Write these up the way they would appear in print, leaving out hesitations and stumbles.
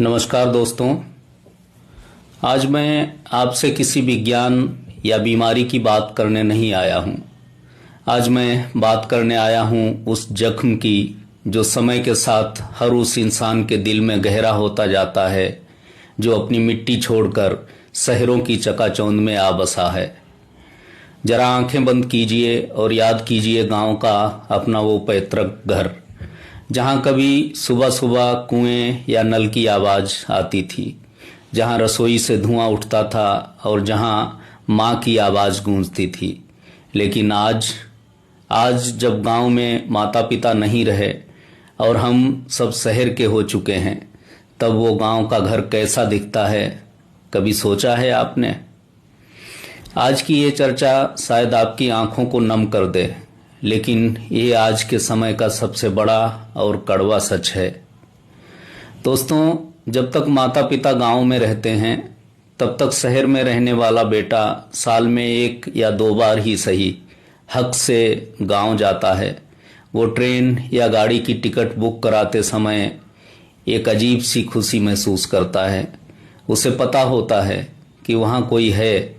नमस्कार दोस्तों। आज मैं आपसे किसी विज्ञान या बीमारी की बात करने नहीं आया हूँ। आज मैं बात करने आया हूँ उस जख्म की जो समय के साथ हर उस इंसान के दिल में गहरा होता जाता है, जो अपनी मिट्टी छोड़कर शहरों की चकाचौंध में आ बसा है। जरा आंखें बंद कीजिए और याद कीजिए गांव का अपना वो पैतृक घर, जहां कभी सुबह सुबह कुएं या नल की आवाज आती थी, जहां रसोई से धुआं उठता था और जहां माँ की आवाज गूंजती थी। लेकिन आज जब गांव में माता पिता नहीं रहे और हम सब शहर के हो चुके हैं, तब वो गांव का घर कैसा दिखता है, कभी सोचा है आपने? आज की ये चर्चा शायद आपकी आंखों को नम कर दे, लेकिन ये आज के समय का सबसे बड़ा और कड़वा सच है। दोस्तों, जब तक माता पिता गांव में रहते हैं, तब तक शहर में रहने वाला बेटा साल में 1 या 2 बार ही सही हक से गांव जाता है। वो ट्रेन या गाड़ी की टिकट बुक कराते समय एक अजीब सी खुशी महसूस करता है। उसे पता होता है कि वहाँ कोई है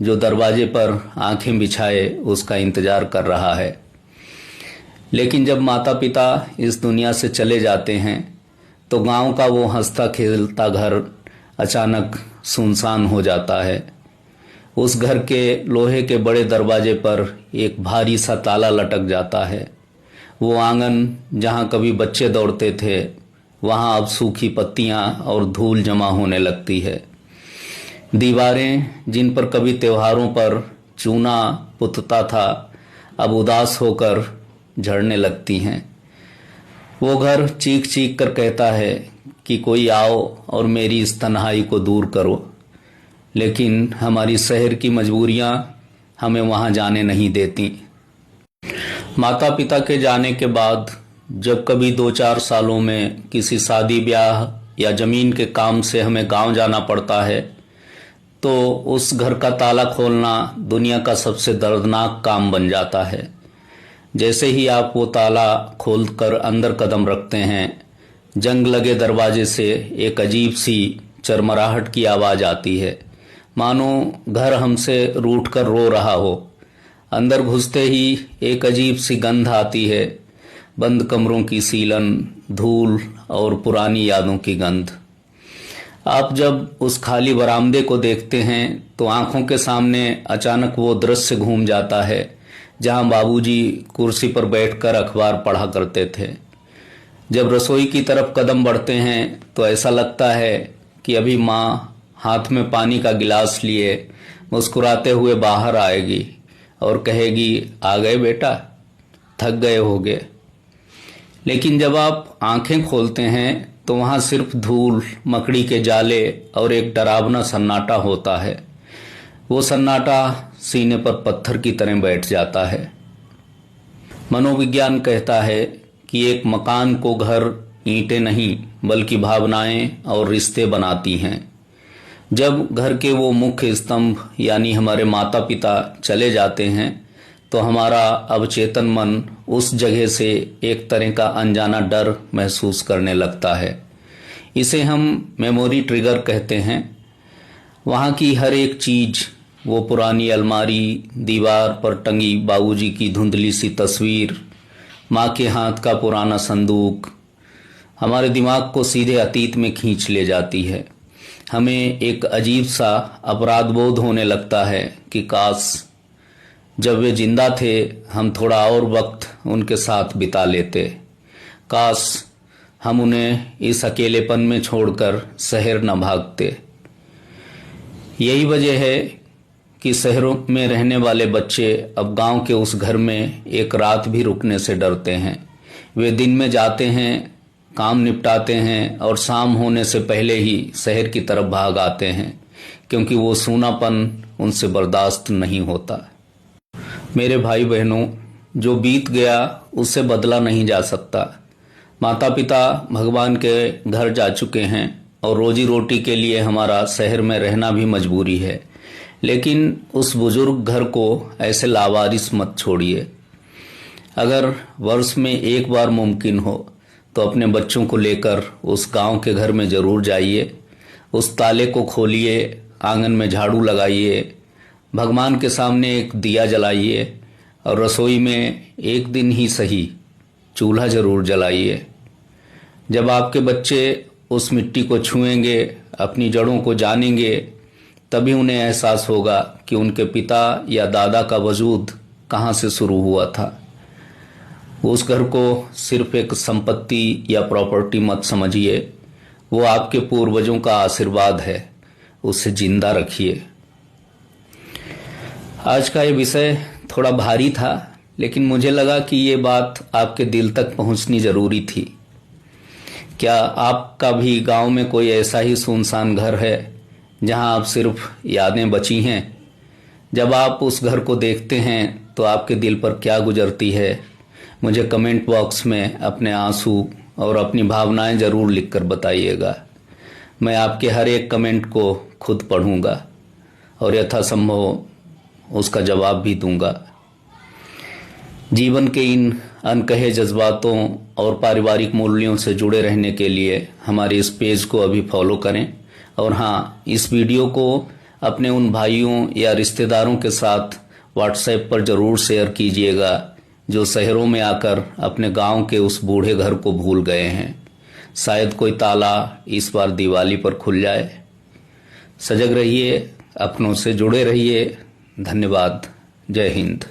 जो दरवाजे पर आंखें बिछाए उसका इंतजार कर रहा है। लेकिन जब माता पिता इस दुनिया से चले जाते हैं, तो गांव का वो हंसता खेलता घर अचानक सुनसान हो जाता है। उस घर के लोहे के बड़े दरवाजे पर एक भारी सा ताला लटक जाता है। वो आंगन जहां कभी बच्चे दौड़ते थे, वहां अब सूखी पत्तियां और धूल जमा होने लगती है। दीवारें जिन पर कभी त्योहारों पर चूना पुतता था, अब उदास होकर झड़ने लगती हैं। वो घर चीख चीख कर कहता है कि कोई आओ और मेरी इस तन्हाई को दूर करो, लेकिन हमारी शहर की मजबूरियां हमें वहां जाने नहीं देती। माता पिता के जाने के बाद जब कभी 2-4 सालों में किसी शादी ब्याह या जमीन के काम से हमें गांव जाना पड़ता है, तो उस घर का ताला खोलना दुनिया का सबसे दर्दनाक काम बन जाता है। जैसे ही आप वो ताला खोलकर अंदर कदम रखते हैं, जंग लगे दरवाजे से एक अजीब सी चरमराहट की आवाज आती है, मानो घर हमसे रूठ कर रो रहा हो। अंदर घुसते ही एक अजीब सी गंध आती है, बंद कमरों की सीलन, धूल और पुरानी यादों की गंध। आप जब उस खाली बरामदे को देखते हैं, तो आंखों के सामने अचानक वो दृश्य घूम जाता है जहां बाबूजी कुर्सी पर बैठकर अखबार पढ़ा करते थे। जब रसोई की तरफ कदम बढ़ते हैं, तो ऐसा लगता है कि अभी माँ हाथ में पानी का गिलास लिए मुस्कुराते हुए बाहर आएगी और कहेगी, आ गए बेटा, थक गए होगे। लेकिन जब आप आंखें खोलते हैं, तो वहां सिर्फ धूल, मकड़ी के जाले और एक डरावना सन्नाटा होता है। वो सन्नाटा सीने पर पत्थर की तरह बैठ जाता है। मनोविज्ञान कहता है कि एक मकान को घर ईंटें नहीं बल्कि भावनाएं और रिश्ते बनाती हैं। जब घर के वो मुख्य स्तंभ यानी हमारे माता पिता चले जाते हैं, तो हमारा अवचेतन मन उस जगह से एक तरह का अनजाना डर महसूस करने लगता है। इसे हम मेमोरी ट्रिगर कहते हैं। वहाँ की हर एक चीज, वो पुरानी अलमारी, दीवार पर टंगी बाबूजी की धुंधली सी तस्वीर, माँ के हाथ का पुराना संदूक, हमारे दिमाग को सीधे अतीत में खींच ले जाती है। हमें एक अजीब सा अपराध बोध होने लगता है कि काश जब वे जिंदा थे हम थोड़ा और वक्त उनके साथ बिता लेते। काश हम उन्हें इस अकेलेपन में छोड़कर शहर न भागते। यही वजह है कि शहरों में रहने वाले बच्चे अब गांव के उस घर में एक रात भी रुकने से डरते हैं। वे दिन में जाते हैं, काम निपटाते हैं और शाम होने से पहले ही शहर की तरफ भाग आते हैं, क्योंकि वो सूनापन उनसे बर्दाश्त नहीं होता। मेरे भाई बहनों, जो बीत गया उससे बदला नहीं जा सकता। माता पिता भगवान के घर जा चुके हैं और रोजी रोटी के लिए हमारा शहर में रहना भी मजबूरी है। लेकिन उस बुजुर्ग घर को ऐसे लावारिस मत छोड़िए। अगर वर्ष में 1 बार मुमकिन हो, तो अपने बच्चों को लेकर उस गांव के घर में जरूर जाइए, उस ताले को खोलिए, आंगन में झाड़ू लगाइए, भगवान के सामने एक दिया जलाइए और रसोई में एक दिन ही सही चूल्हा जरूर जलाइए। जब आपके बच्चे उस मिट्टी को छुएंगे, अपनी जड़ों को जानेंगे, तभी उन्हें एहसास होगा कि उनके पिता या दादा का वजूद कहाँ से शुरू हुआ था। उस घर को सिर्फ एक संपत्ति या प्रॉपर्टी मत समझिए, वो आपके पूर्वजों का आशीर्वाद है, उसे जिंदा रखिए। आज का ये विषय थोड़ा भारी था, लेकिन मुझे लगा कि ये बात आपके दिल तक पहुंचनी जरूरी थी। क्या आपका भी गांव में कोई ऐसा ही सुनसान घर है जहां आप सिर्फ यादें बची हैं? जब आप उस घर को देखते हैं तो आपके दिल पर क्या गुजरती है? मुझे कमेंट बॉक्स में अपने आंसू और अपनी भावनाएं जरूर लिखकर बताइएगा। मैं आपके हर एक कमेंट को खुद पढ़ूंगा और यथासंभव उसका जवाब भी दूंगा। जीवन के इन अनकहे जज्बातों और पारिवारिक मूल्यों से जुड़े रहने के लिए हमारे इस पेज को अभी फॉलो करें। और हाँ, इस वीडियो को अपने उन भाइयों या रिश्तेदारों के साथ व्हाट्सएप पर जरूर शेयर कीजिएगा जो शहरों में आकर अपने गांव के उस बूढ़े घर को भूल गए हैं। शायद कोई ताला इस बार दिवाली पर खुल जाए। सजग रहिए, अपनों से जुड़े रहिए। धन्यवाद। जय हिंद।